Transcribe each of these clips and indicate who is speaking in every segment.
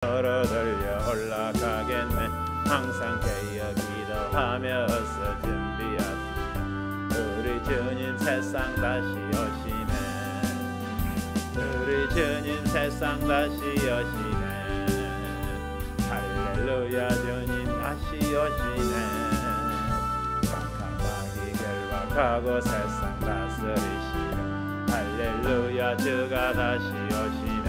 Speaker 1: 걸어 들려 올라가겠네. 항상 깨어 기도하며 어서 준비하시오. 우리 주님 세상 다시 오시네. 우리 주님 세상 다시 오시네. 할렐루야 주님 다시 오시네. 깜깜하기 결박하고 세상 다스리시네. 할렐루야 주가 다시 오시네.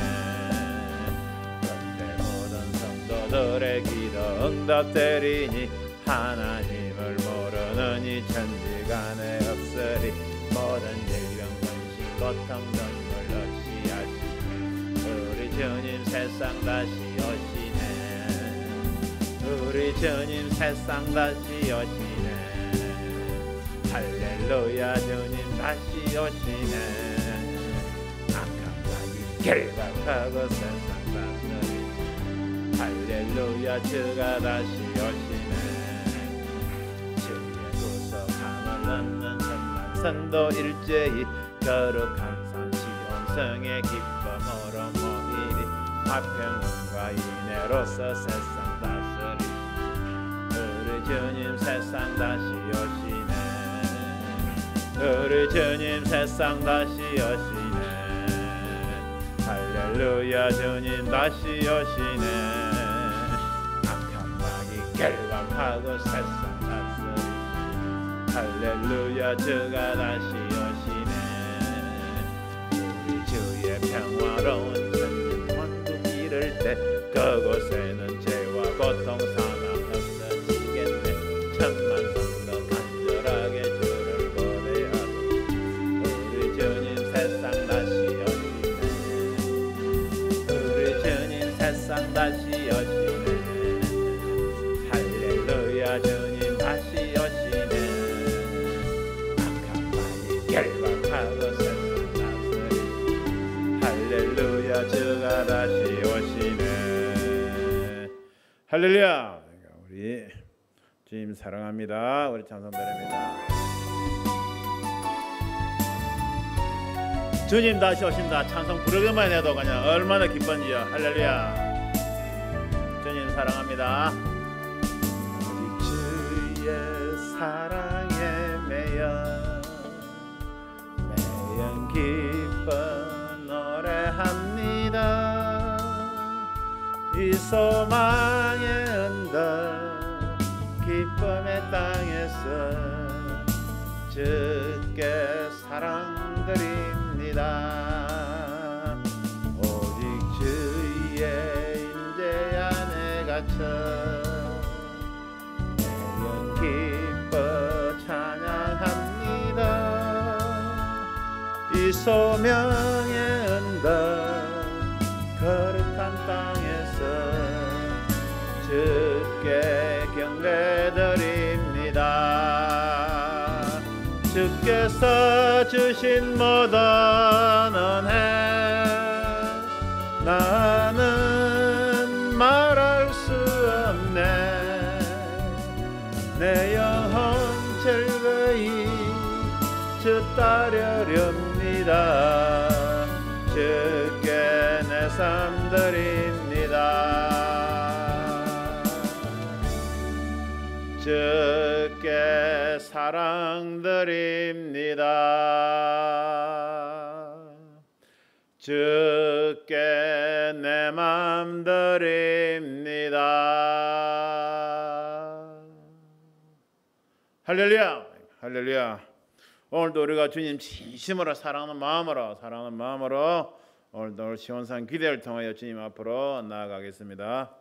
Speaker 1: 그때 모든 성도들의 기도 응답되리니 하나님을 모르는 이 천지간에 없으리. 모든 질병 근심 고통 눈물 없이 하시네. 우리 주님 세상 다시 오시네. 우리 주님 세상 다시 오시네. 할렐루야 주님 다시 오시네. 악함하기 결박하고 세상 다스리시네. 할렐루야 주가 다시 오시네. 주의 구속함을 얻는 천만 선도 일제히 거룩한 산 시온성의 기쁨으로 모이리. 화평과 인애로서 세상 다스리시네. 우리 주님 세상 다시 오시네. 우리 주님 세상 다시 오시네. 할렐루야 주님 다시 오시네. 악한 마귀 결박하고 세상 다스리시네. 할렐루야 주가 다시 오시네. 우리 주의 평화로운 천년 왕국 이를 때 그곳에는 죄와 고통 사망 없어지겠네. 천만 성도 간절하게 주를 고대하고. 우리 주님 세상 다시 오시네. 우리 주님 세상 다시 오시네. 할렐루야 주님 다시 오시네. 악한 마귀 결박하고 세상 다스리시네. 할렐루야 주가 다시 오시네. 할렐루야. 우리 주님 사랑합니다. 우리 찬송 드립니다. 주님 다시 오신다. 찬송 부르기만 해도 그냥 얼마나 기쁜지요. 할렐루야. 주님 사랑합니다. 오직 주의 사랑에 매여 기뻐 노래합니다. 이 소망의 언덕 기쁨의 땅에서 주께 사랑드립니다. 오직 주의 임재 안에 갇혀 매연 기뻐 찬양합니다. 이 소명의 언덕 거룩한 땅에서 주께 경배드립니다. 주께서 주신 모든 은혜 나는 말할 수 없네. 내 영혼 즐거이 주 따르렵니다. 주께 내 삶 드립니다. 주께 사랑 드립니다. 주께 내 맘 드립니다. 할렐루야. 할렐루야. 오늘도 우리가 주님 진심으로 사랑하는 마음으로 오늘도 시온산 기대를 통하여 주님 앞으로 나아가겠습니다.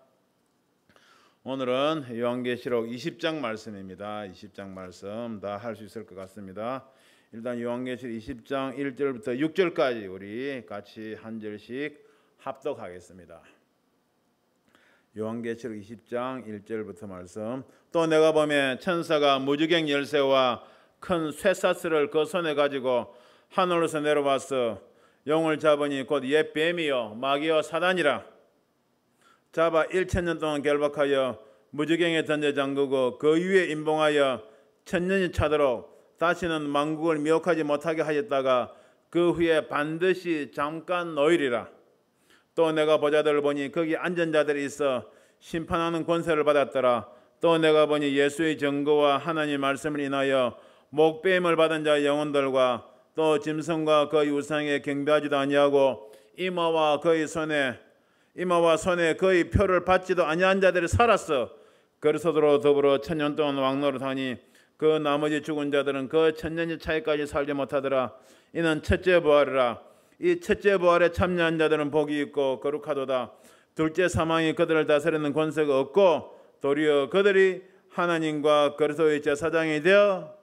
Speaker 1: 오늘은 요한계시록 20장 말씀입니다. 20장 말씀 다 할 수 있을 것 같습니다. 일단 요한계시록 20장 1절부터 6절까지 우리 같이 한 절씩 합독하겠습니다. 요한계시록 20장 1절부터 말씀. 또 내가 보매 천사가 무지개 열쇠와 큰 쇠사슬을 그 손에 가지고 하늘에서 내려와서 영을 잡으니 곧 옛 뱀이요 마귀와 사단이라. 잡아 1000년 동안 결박하여 무지개에 던져 잠그고 그 위에 임봉하여 1000년이 차도록 다시는 만국을 미혹하지 못하게 하였다가 그 후에 반드시 잠깐 놓이리라. 또 내가 보자들 보니 거기 앉은 자들이 있어 심판하는 권세를 받았더라. 또 내가 보니 예수의 증거와 하나님 말씀을 인하여 목배임을 받은 자의 영혼들과 또 짐승과 그의 우상에 경배하지도 아니하고 이마와 손에 그의 표를 받지도 아니한 자들이 살았어. 그리스도로 더불어 천년 동안 왕노릇하니 그 나머지 죽은 자들은 그 천년의 차이까지 살지 못하더라. 이는 첫째 부활이라. 이 첫째 부활에 참여한 자들은 복이 있고 거룩하도다. 둘째 사망이 그들을 다스리는 권세가 없고 도리어 그들이 하나님과 그리스도의 제사장이 되어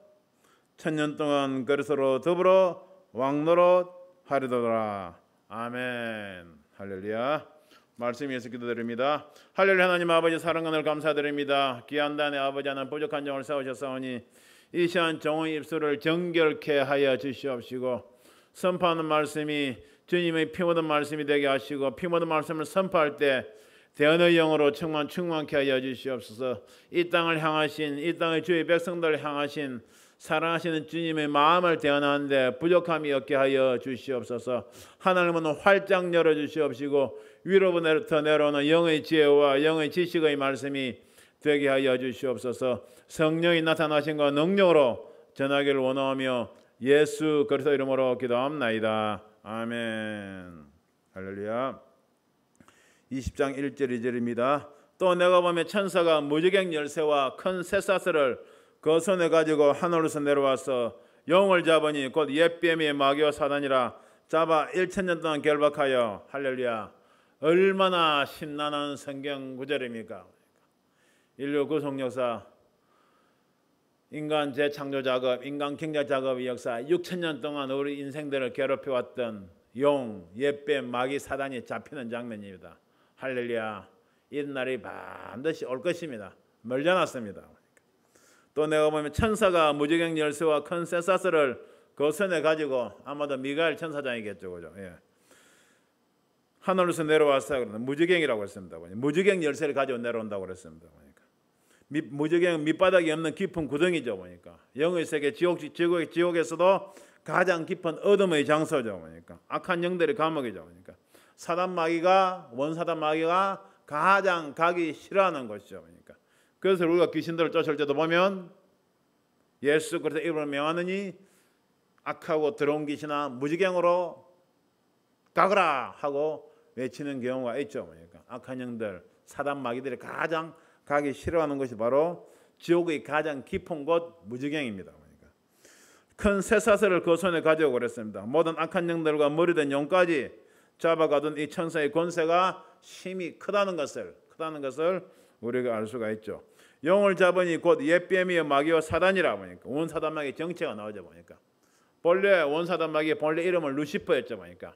Speaker 1: 천년 동안 그리스도로 더불어 왕노릇 하리도다. 아멘. 할렐루야. 말씀 위해서 기도드립니다. 할렐루야. 하나님 아버지 사랑하늘 감사드립니다. 귀한 단의 아버지 하나님 부족한 종을 세우셨사오니 이 시간 종의 입술을 정결케 하여 주시옵시고 선포하는 말씀이 주님의 피 묻은 말씀이 되게 하시고 피 묻은 말씀을 선포할 때 대언의 영으로 충만케 하여 주시옵소서. 이 땅을 향하신 이 땅의 주의 백성들을 향하신 사랑하시는 주님의 마음을 대언하는데 부족함이 없게 하여 주시옵소서. 하나님은 활짝 열어주시옵시고 위로부터 내려오는 영의 지혜와 영의 지식의 말씀이 되게 하여 주시옵소서. 성령이 나타나신과 능력으로 전하기를 원하며 예수 그리스도 이름으로 기도합나이다. 아멘. 할렐루야. 20장 1절 2절입니다. 또 내가 보면 천사가 무지개 열쇠와 큰 쇠사슬을 그 손에 가지고 하늘에서 내려와서 영을 잡으니 곧 옛뱀의 마귀와 사단이라 잡아 1000년 동안 결박하여. 할렐루야. 얼마나 신나는 성경 구절입니까? 인류 구속 역사, 인간 재창조 작업, 인간 경제 작업의 역사 6000년 동안 우리 인생들을 괴롭혀왔던 용, 옛뱀, 마귀, 사단이 잡히는 장면입니다. 할렐루야. 이런 날이 반드시 올 것입니다. 멀지 않았습니다. 또 내가 보면 천사가 무지개 열쇠와 큰 쇠사슬을 그 손에 가지고, 아마도 미가엘 천사장이겠죠, 그죠? 예. 하늘에서 내려왔어요. 무지개이라고 했습니다. 무지개 열쇠를 가지고 내려온다고 그랬습니다. 무지개 밑바닥이 없는 깊은 구덩이죠. 보니까 영의 세계 지옥에서도 가장 깊은 어둠의 장소죠. 보니까 악한 영들의 감옥이죠. 보니까 원사단 마귀가 가장 가기 싫어하는 곳이죠. 보니까 그래서 우리가 귀신들을 쫓을 때도 보면 예수 그리스도 이름을 명하느니 악하고 더러운 귀신아 무지개으로 가거라 하고 외치는 경우가 있죠. 보니까 악한 영들, 사단 마귀들이 가장 가기 싫어하는 것이 바로 지옥의 가장 깊은 곳 무지개입니다. 그러니까 큰 쇠사슬을 그 손에 가지고 그랬습니다. 모든 악한 영들과 머리된 용까지 잡아가던 이 천사의 권세가 심히 크다는 것을 우리가 알 수가 있죠. 영을 잡으니 곧 옛뱀이여 마귀와 사단이라. 보니까 원사단 마귀 정체가 나오죠. 보니까 본래 원사단 마귀의 본래 이름은 루시퍼였죠. 보니까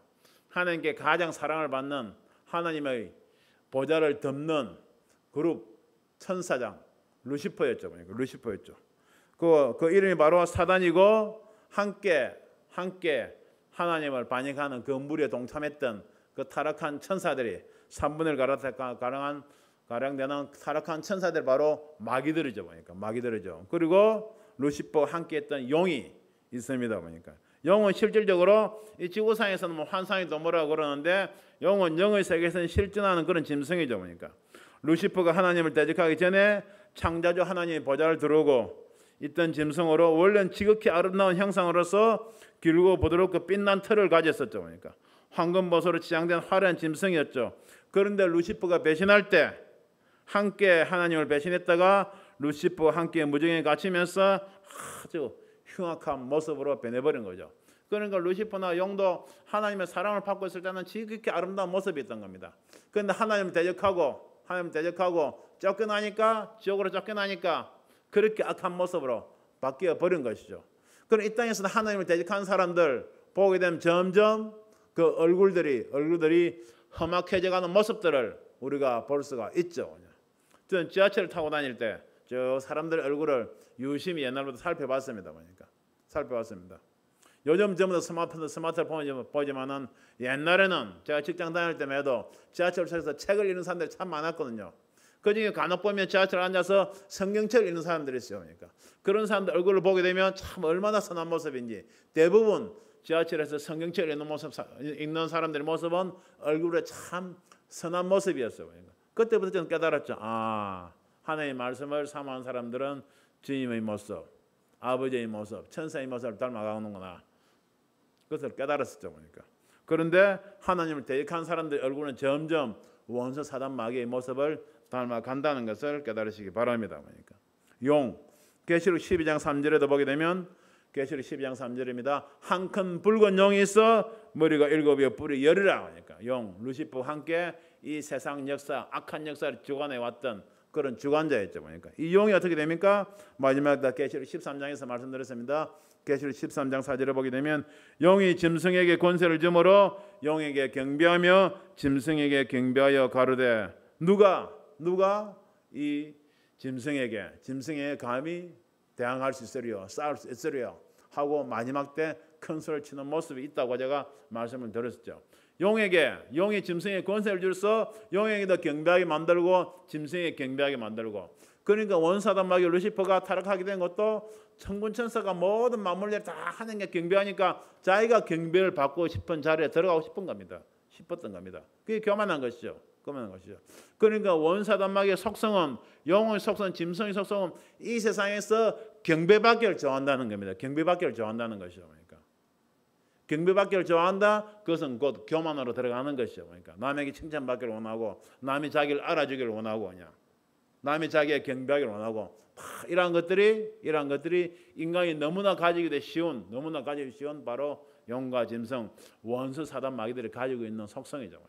Speaker 1: 하나님께 가장 사랑을 받는 하나님의 보좌를 덮는 그룹 천사장 루시퍼였죠. 그러니까 루시퍼였죠. 그 이름이 바로 사단이고 함께 하나님을 반역하는 그 무리에 동참했던 그 타락한 천사들이 3분의 1 가량 되는 타락한 천사들 바로 마귀들이죠. 보니까 마귀들이죠. 그리고 루시퍼와 함께했던 용이 있습니다. 보니까 영은 실질적으로 이 지구상에서는 뭐 환상이도 뭐라고 그러는데 영은 영의 세계에서는 실존하는 그런 짐승이죠. 보니까 루시퍼가 하나님을 대적하기 전에 창자주 하나님의 보좌를 두르고 있던 짐승으로 원래는 지극히 아름다운 형상으로서 길고 부드럽고 빛난 털을 가졌었죠. 그러니까 황금보소로 치장된 화려한 짐승이었죠. 그런데 루시퍼가 배신할 때 함께 하나님을 배신했다가 루시퍼와 함께 무정에 갇히면서 아주 흉악한 모습으로 변해버린 거죠. 그러니까 루시퍼나 용도 하나님의 사랑을 받고 있을 때는 지극히 아름다운 모습이 있던 겁니다. 그런데 하나님을 대적하고 쫓겨나니까 지옥으로 쫓겨나니까 그렇게 악한 모습으로 바뀌어 버린 것이죠. 그럼 이 땅에서는 하나님을 대적한 사람들 보게 되면 점점 그 얼굴들이 험악해져가는 모습들을 우리가 볼 수가 있죠. 저는 지하철을 타고 다닐 때 저 사람들의 얼굴을 유심히 옛날부터 살펴봤습니다. 요즘 전부 다 스마트폰 보지만은 옛날에는 제가 직장 다닐 때에도 지하철에서 책을 읽는 사람들이 참 많았거든요. 그중에 간혹 보면 지하철에 앉아서 성경책을 읽는 사람들이 있어요. 그러니까 그런 사람들 얼굴을 보게 되면 참 얼마나 선한 모습인지 대부분 지하철에서 성경책 읽는 사람들의 모습은 얼굴에 참 선한 모습이었어요. 그때부터 저는 깨달았죠. 하나님의 말씀을 사모하는 사람들은 주님의 모습, 아버지의 모습, 천사의 모습을 닮아가는구나. 그것을 깨달았었죠. 그런데 하나님을 대적한 사람들의 얼굴은 점점 원수 사단 마귀의 모습을 닮아간다는 것을 깨달으시기 바랍니다. 용, 계시록 12장 3절에도 보게 되면 계시록 12장 3절입니다. 한 큰 붉은 용이 있어 머리가 7이요 뿔이 10이라. 용, 루시퍼와 함께 이 세상 역사, 악한 역사를 주관해 왔던 그런 주관자였죠. 이 용이 어떻게 됩니까? 마지막 계시록 13장에서 말씀드렸습니다. 계시록 13장 4절에 보게 되면 용이 짐승에게 권세를 주므로 용에게 경배하며 짐승에게 경배하여 가로되 누가 이 짐승에게 감히 대항할 수 있으리요, 싸울 수 있으리요 하고 마지막 때 큰 소리를 치는 모습이 있다고 제가 말씀을 드렸었죠. 용이 짐승에게 권세를 줘서 용에게도 경배하게 만들고 짐승에게 경배하게 만들고, 그러니까 원사단 마귀 루시퍼가 타락하게 된 것도 천군 천사가 모든 만물들이 다 하나님께 경배하니까 자기가 경배를 받고 싶은 자리에 들어가고 싶었던 겁니다. 그게 교만한 것이죠. 그러니까 원사단 마귀의 속성은, 용의 속성, 짐승의 속성은 이 세상에서 경배받기를 좋아한다는 겁니다. 경배받기를 좋아한다는 것이죠. 경배받기를 좋아한다. 그것은 곧 교만으로 들어가는 것이죠. 남에게 칭찬받기를 원하고, 남이 자기를 알아주기를 원하고, 남이 자기의 경배하기를 원하고, 이러한 것들이 인간이 너무나 가지기 쉬운 바로 용과 짐승, 원수 사단 마귀들이 가지고 있는 속성이죠.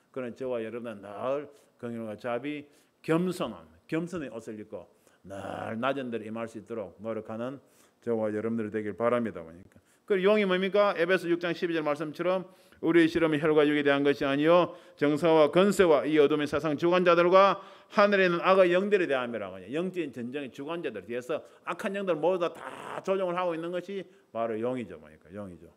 Speaker 1: 그런 저와 여러분은 늘 긍휼과 자비, 겸손의 옷을 입고 늘 낮은 데를 임할 수 있도록 노력하는 저와 여러분들이 되길 바랍니다. 그 용이 뭡니까? 에베소 6장 12절 말씀처럼 우리의 실험이 혈과 육에 대한 것이 아니요 정사와 건세와 이 어둠의 세상 주관자들과 하늘에 있는 악의 영들에 대함이라고. 영적인 전쟁의 주관자들 뒤에서 악한 영들 모두 다 조종을 하고 있는 것이 바로 용이죠. 용이죠.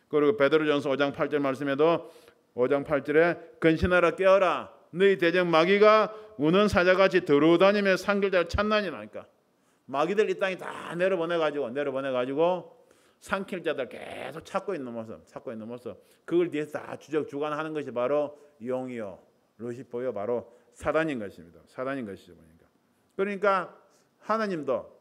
Speaker 1: 그리고 베드로전서 5장 8절 말씀에도 5장 8절에 근신하라 깨어라 너희 대적 마귀가 우는 사자같이 들어다니며 상길자를 찾나니라. 마귀들 이 땅에 다 내려보내가지고 삼킬 자들 계속 찾고 있는 모습. 그걸 뒤에서 다 주관하는 것이 바로 용이요, 루시퍼요, 바로 사단인 것입니다. 그러니까 하나님도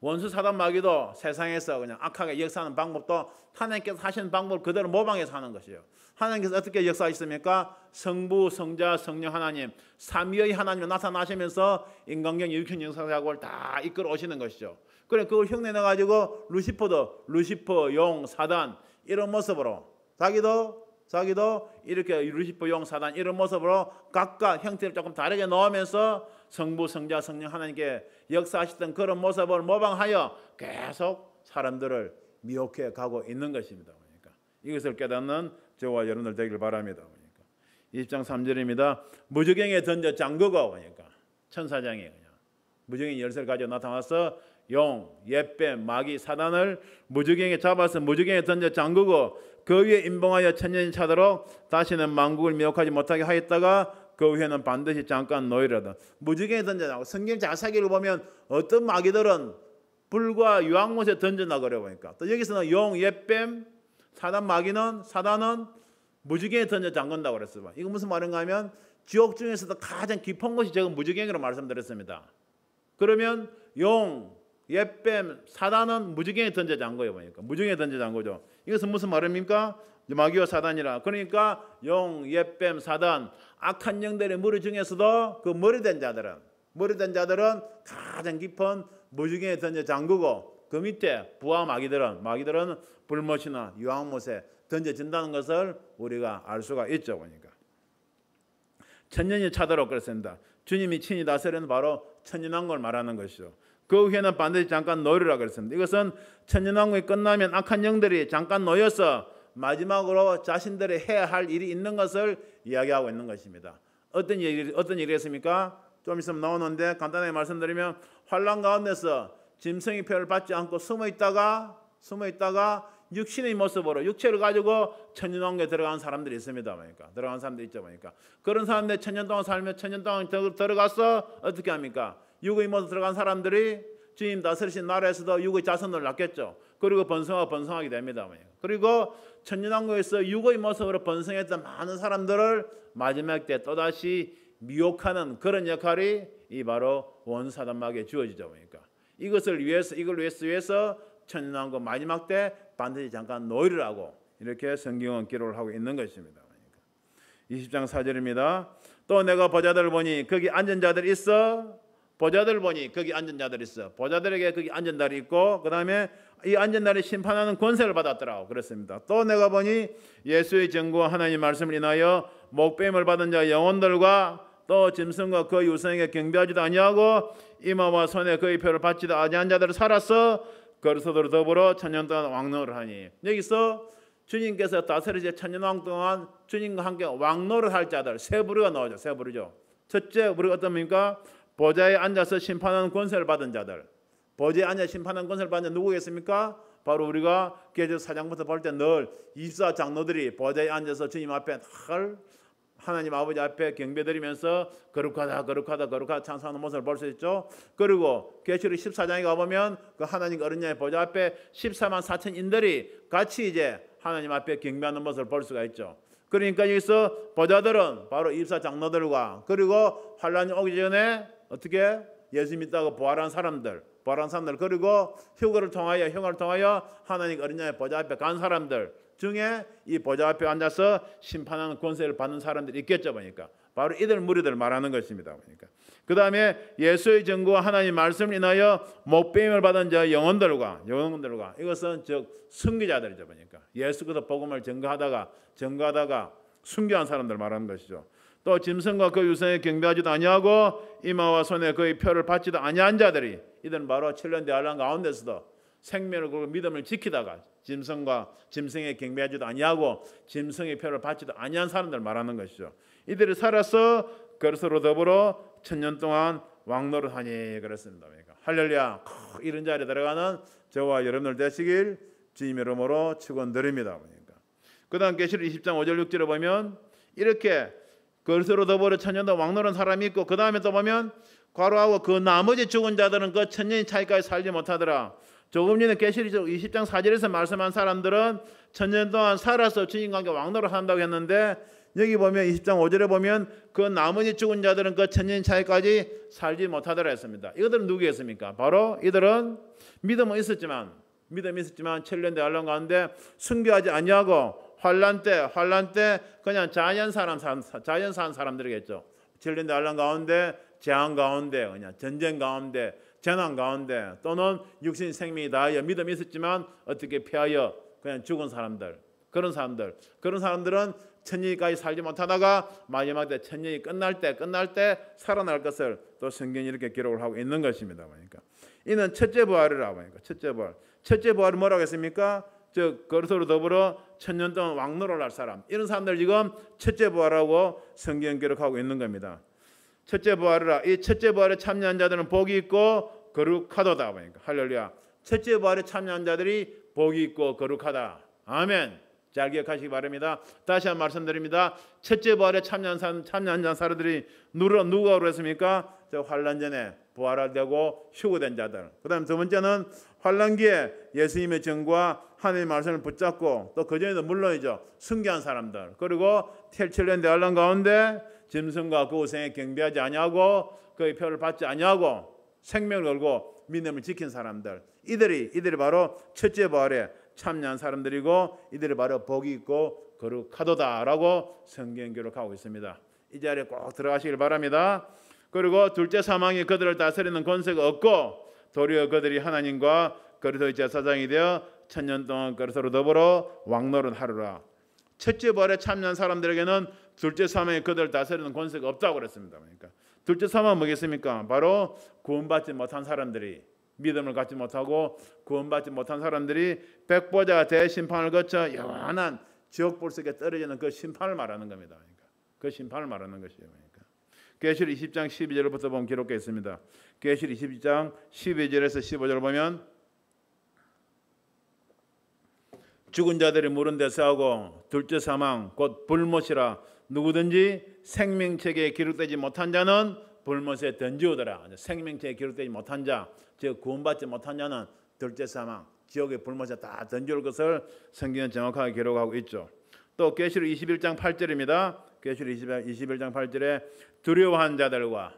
Speaker 1: 원수 사단 마귀도 세상에서 그냥 악하게 역사하는 방법도 하나님께서 하시는 방법을 그대로 모방해서 하는 것이에요. 하나님께서 어떻게 역사하셨습니까? 성부, 성자, 성령 하나님, 삼위의 하나님이 나타나시면서 인간경 일편 역사작을 다 이끌어 오시는 것이죠. 그래 그걸 흉내내 가지고 루시퍼, 용, 사단 이런 모습으로 자기도 이렇게 루시퍼, 용, 사단 이런 모습으로 각각 형태를 조금 다르게 넣으면서 성부, 성자, 성령 하나님께 역사하셨던 그런 모습을 모방하여 계속 사람들을 미혹해 가고 있는 것입니다. 이것을 깨닫는 저와 여러분들 되길 바랍니다. 20장 3절입니다. 무저갱에 던져 잠그고, 천사장이 무저갱이 열쇠를 가지고 나타나서 용, 옓뱀, 마귀, 사단을 무저갱에 잡아서 무저갱에 던져 잠그고 그 위에 임봉하여 천년이 차도록 다시는 만국을 미혹하지 못하게 하였다가 그 후에는 반드시 잠깐 놓이려다. 무저갱에 던져나고 성경 자세하게 보면 어떤 마귀들은 불과 유황못에 던져나 그래 보니까 또 여기서는 용, 옓뱀, 사단은 무저갱에 던져 잠근다고 그랬어요. 이거 무슨 말인가 하면 지옥 중에서도 가장 깊은 곳이 제가 무저갱이라고 말씀드렸습니다. 그러면 용, 옓뱀, 사단은 무저갱에 던져 잠궈요. 무저갱에 던져 잠그죠. 이것은 무슨 말입니까? 마귀와 사단이라. 그러니까 용, 옓뱀, 사단 악한 영들의 무리 중에서도 그 머리된 자들은 가장 깊은 무저갱에 던져 잠그고 그 밑에 부하 마귀들은 불못이나 유황못에 던져진다는 것을 우리가 알 수가 있죠. 천년이 차도록 그랬습니다. 주님이 친히 다스리는 바로 천년왕국을 말하는 것이죠. 그 후에는 반드시 잠깐 놓이리라 그랬습니다. 이것은 천년왕국이 끝나면 악한 영들이 잠깐 놓여서 마지막으로 자신들이 해야 할 일이 있는 것을 이야기하고 있는 것입니다. 어떤 일이었습니까? 좀 있으면 나오는데 간단하게 말씀드리면 환난 가운데서 짐승의 표를 받지 않고 숨어 있다가 육신의 모습으로 육체를 가지고 천년왕국에 들어간 사람들이 있습니다. 들어간 사람들이 있죠. 그런 사람들이 천년 동안 살며 천년 동안 들어가서 어떻게 합니까? 육의 모습 들어간 사람들이 주님 다스리신 나라에서도 육의 자손을 낳겠죠. 그리고 번성하게 됩니다. 그리고 천년왕국에서 육의 모습으로 번성했던 많은 사람들을 마지막 때 또다시 미혹하는 그런 역할이 이 바로 원사단마귀에 주어지죠. 그러니까 이걸 위해서 천년왕국 마지막 때 반드시 잠깐 노예를 하고 이렇게 성경은 기록을 하고 있는 것입니다. 20장 4절입니다. 또 내가 보좌들을 보니 거기 앉은 자들이 있어. 보좌들을 보니 거기 앉은 자들이 있어. 보좌들에게 거기 앉은 자들이 있고 그 다음에 이 앉은 자를 심판하는 권세를 받았더라고 그랬습니다. 또 내가 보니 예수의 증거와 하나님 말씀을 인하여 목배임을 받은 자 영혼들과 또 짐승과 그 유성에게 경배하지도 아니하고 이마와 손에 그의 표를 받지도 아니한 자들을 살아서 그리스도로 더불어 천년 동안 왕노를 하니 여기서 주님께서 다스리실 천년왕 동안 주님과 함께 왕노를 할 자들 세 부류가 나오죠. 세 부류죠. 첫째 부류가 어떻습니까? 보좌에 앉아서 심판하는 권세를 받은 자들. 보좌에 앉아 심판하는 권세를 받은 자 누구겠습니까? 바로 우리가 계시록 4장부터 볼 때 늘 24장로들이 보좌에 앉아서 주님 앞에 하나님 아버지 앞에 경배드리면서 거룩하다 찬송하는 모습을 볼 수 있죠. 그리고 계시록 14장에 가보면 그 하나님 어린양의 보좌 앞에 14만 4천인들이 같이 이제 하나님 앞에 경배하는 모습을 볼 수가 있죠. 그러니까 여기서 보좌들은 바로 24장로들과 그리고 환란이 오기 전에 어떻게 예수 믿다고 부활한 사람들 그리고 휴거를 통하여 하나님 어린양의 보좌 앞에 간 사람들 중에 이 보좌 앞에 앉아서 심판하는 권세를 받는 사람들이 있겠죠. 보니까 바로 이들 무리들 말하는 것입니다. 보니까 그 다음에 예수의 증거와 하나님 말씀을 인하여 목배임을 받은 자 영혼들과 이것은 즉 순교자들이죠. 보니까 예수 그리스도 복음을 증거하다가 순교한 사람들 말하는 것이죠. 또 짐승과 그 유성에 경배하지도 아니하고 이마와 손에 그의 표를 받지도 아니한 자들이 이들은 바로 7년 대환란 가운데서도 생명을 걸고 믿음을 지키다가 짐승에 경배하지도 아니하고 짐승의 표를 받지도 아니한 사람들 말하는 것이죠. 이들이 살아서 그리스도로 더불어 천년 동안 왕노를 하니 그랬습니다. 그러니까 할렐루야. 이런 자리에 들어가는 저와 여러분들 되시길 주님의 이름으로 축원드립니다. 그 다음 계시록 20장 5절 6절에 보면 이렇게 그리스도로 더불어 천년 동안 왕노는 사람이 있고 그 다음에 또 보면 괄호하고 그 나머지 죽은 자들은 그 천년의 차이까지 살지 못하더라. 조금 전에 계시록 20장 4절에서 말씀한 사람들은 천년 동안 살아서 주님과 함께 왕노를 한다고 했는데 여기 보면 20장 5절에 보면 그 나머지 죽은 자들은 그 천년 차이까지 살지 못하더라 했습니다. 이것들은 누구였습니까? 바로 이들은 믿음은 있었지만 7년 대환란 가운데 순교하지 아니하고 환란 때 그냥 자연 산 사람들이겠죠. 7년 대환란 가운데 재앙 가운데 그냥 전쟁 가운데 재난 가운데 또는 육신 생명이 다하여 믿음이 있었지만 어떻게 피하여 그냥 죽은 사람들 그런 사람들은 천년까지 살지 못하다가 마지막 때 천년이 끝날 때 살아날 것을 또 성경이 이렇게 기록을 하고 있는 것입니다. 그러니까 이는 첫째 부활이라고 하니까 첫째 부활은 뭐라고 했습니까? 즉 그리스도로 더불어 천년 동안 왕노를 할 사람 이런 사람들 지금 첫째 부활하고 성경 기록하고 있는 겁니다. 첫째 부활이라 이 첫째 부활에 참여한 자들은 복이 있고 거룩하도다 보니까 할렐루야. 첫째 부활에 참여한 자들이 복이 있고 거룩하다. 아멘. 잘 기억하시기 바랍니다. 다시 한번 말씀드립니다. 첫째 부활에 참여한 사람들이 누가 그랬습니까? 저 환란 전에 부활되고 휴거된 자들. 그다음 두 번째는 환란기에 예수님의 증거와 하나님의 말씀을 붙잡고 또 그전에도 물론이죠. 순교한 사람들. 그리고 7년 대환란 가운데 짐승과 그 우상에 경배하지 아니하고 그의 표를 받지 아니하고 생명을 걸고 믿음을 지킨 사람들. 이들이 바로 첫째 부활에 참여한 사람들이고 이들이 바로 복이 있고 거룩하도다라고 성경 기록하고 있습니다. 이 자리에 꼭 들어가시길 바랍니다. 그리고 둘째 사망이 그들을 다스리는 권세가 없고 도리어 그들이 하나님과 그리스도의 제사장이 되어 천년 동안 그리스도로 더불어 왕노를 하리라. 첫째 부활에 참여한 사람들에게는 둘째 사망이 그들을 다스리는 권세가 없다고 그랬습니다. 그러니까 둘째 사망은 뭐겠습니까? 바로 구원받지 못한 사람들이 믿음을 갖지 못하고 구원받지 못한 사람들이 백보자 대심판을 거쳐 영원한 지옥불 속에 떨어지는 그 심판을 말하는 겁니다. 그러니까 그 심판을 말하는 것이에요. 그러니까 계시록 20장 12절부터 보면 기록되어 있습니다. 계시록 22장 12절에서 15절 보면 죽은 자들이 물은 데서 하고 둘째 사망 곧 불못이라 누구든지 생명책에 기록되지 못한 자는 불못에 던지우더라. 생명책에 기록되지 못한 자, 즉 구원받지 못한 자는 둘째 사망, 지옥의 불못에 다 던질 것을 성경은 정확하게 기록하고 있죠. 또 계시록 21장 8절입니다. 계시록 21장 8절에 두려워한 자들과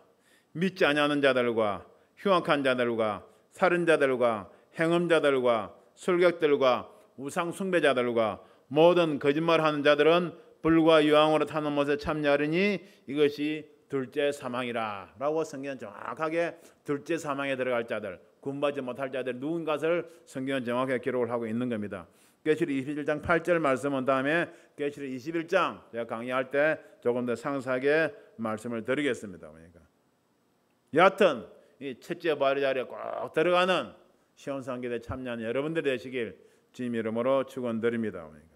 Speaker 1: 믿지 아니하는 자들과 흉악한 자들과 살인자들과 행음자들과 술객들과 우상 숭배자들과 모든 거짓말하는 자들은 불과 유황으로 타는 못에 참여하리니 이것이 둘째 사망이라 라고 성경은 정확하게 둘째 사망에 들어갈 자들, 구원받지 못할 자들 누군가를 성경은 정확하게 기록을 하고 있는 겁니다. 계시록 21장 8절 말씀은 다음에 계시록 21장 제가 강의할 때 조금 더 상세하게 말씀을 드리겠습니다. 그러니까 여하튼 이 첫째 부활의 자리에 꼭 들어가는 시온산계에 참여하는 여러분들 되시길 주님 이름으로 축원드립니다. 그러니까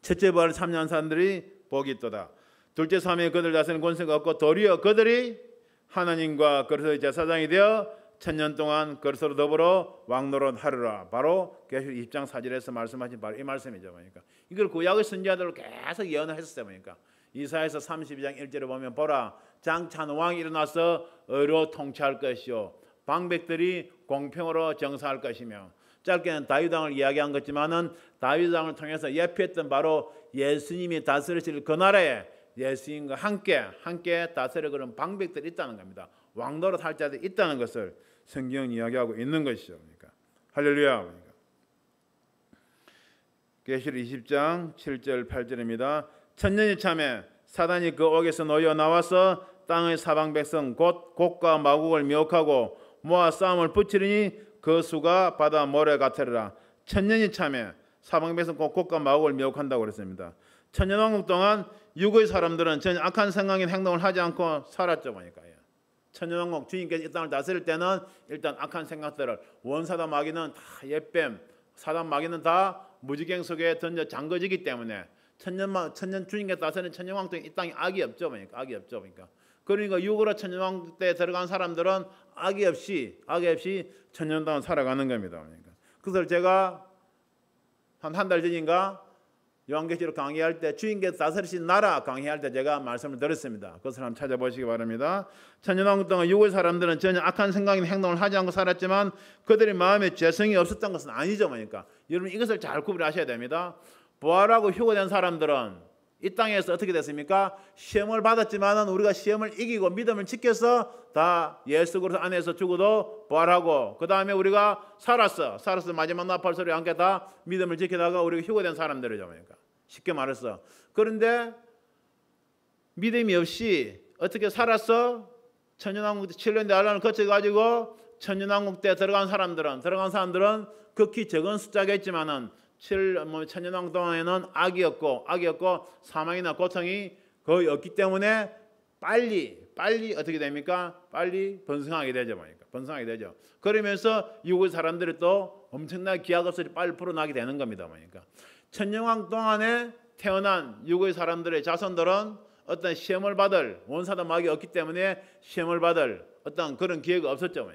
Speaker 1: 첫째 부활에 참여한 사람들이 복이 있도다. 둘째 사망에 그들 자신은 권세가 없고 도리어 그들이 하나님과 그리스도의 제사장이 되어 천년 동안 그리스도로 더불어 왕노릇 하리라. 바로 계시록 20장 4절에서 말씀하신 바로 이 말씀이죠. 그러니까 이걸 구약의 선지자들로 계속 예언을 했었어요. 그러니까 이사야서 32장 1절에 보면 보라 장차는 왕이 일어나서 의로 통치할 것이요 방백들이 공평으로 정사할 것이며 짧게는 다윗 왕을 이야기한 것지만은 다윗 왕을 통해서 예표했던 바로 예수님이 다스리실 그 나라에 예수님과 함께 다스려 그런 방백들이 있다는 겁니다. 왕노릇 할 자들이 있다는 것을 성경은 이야기하고 있는 것이죠. 그러니까 할렐루야. 그러니까. 계시록 20장 7절 8절입니다. 천년이 참에 사단이 그 옥에서 놓여 나와서 땅의 사방 백성 곧 곡과 마곡을 미혹하고 모아 싸움을 붙이리니 그 수가 바다 모래 같으리라. 천년이 참에 사방 백성 곧 곡과 마곡을 미혹한다고 그랬습니다. 천년왕국 동안 육의 사람들은 전혀 악한 생각인 행동을 하지 않고 살았죠. 보니까 천년왕국 주님께서 이 땅을 다스릴 때는 일단 악한 생각들을 원사단 마귀는 다 옛뱀, 사단 마귀는 다 무지갱 속에 던져 잠궈지기 때문에 천년 주님께서 다스리는 천년왕국 때 이 땅에 악이 없죠. 그러니까 육으로 천년왕국 때 들어간 사람들은 악이 없이 천년 동안 살아가는 겁니다. 그래서 제가 한 달 전인가 요한계시록 강의할 때 주님께서 다스리신 나라 강의할 때 제가 말씀을 드렸습니다. 그것을 한번 찾아보시기 바랍니다. 천년왕국 동안 육의 사람들은 전혀 악한 생각이나 행동을 하지 않고 살았지만 그들의 마음에 죄성이 없었던 것은 아니죠. 여러분 이것을 잘 구분하셔야 됩니다. 부활하고 휴거된 사람들은 이 땅에서 어떻게 됐습니까? 시험을 받았지만은 우리가 시험을 이기고 믿음을 지켜서 다 예수 그리스도 안에서 죽어도 부활하고 그 다음에 우리가 살았어 마지막 나팔 소리와 함께 다 믿음을 지키다가 우리가 휴거된 사람들이죠. 쉽게 말해서 그런데 믿음이 없이 어떻게 살았어? 천년왕국 때 7년 대환란을 거쳐가지고 천년왕국 때 들어간 사람들은 극히 적은 숫자겠지만은 천년왕국 동안에는 악이 없고 사망이나 고통이 거의 없기 때문에 빨리 어떻게 됩니까? 빨리 번성하게 되죠. 그러면서 육의 사람들이 또 엄청나게 기약 없이 빨리 풀어나게 되는 겁니다. 천년왕국 동안에 태어난 육의 사람들의 자손들은 어떤 시험을 받을 원사단 마귀가 없기 때문에 시험을 받을 어떤 그런 기회가 없었죠.